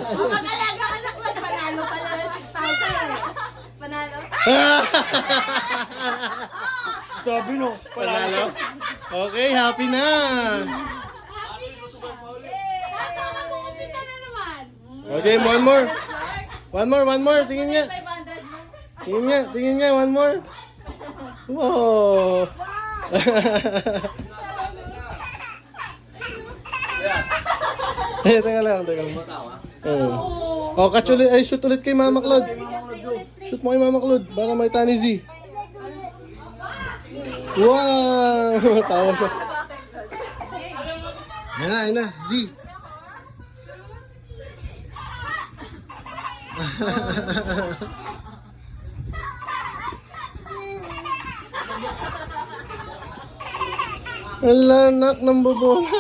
Mag-alaga ka na, Claude. Panalo pala ng 6,000 eh. Panalo? Sabi no, Panalo? Okay, happy na. Kaso mag-uumpisa na naman. Okay, one more. One more. Tingin nga. 500 mo. Tingin nga, one more. Wow. Teka lang. Oh, catch ulit. Ay, shoot ulit kay Mama Claude. Shoot mo kay Mama Claude para may tani Z. Wow! Tawa na. Ayun na, Z. Wala, nak ng bobola.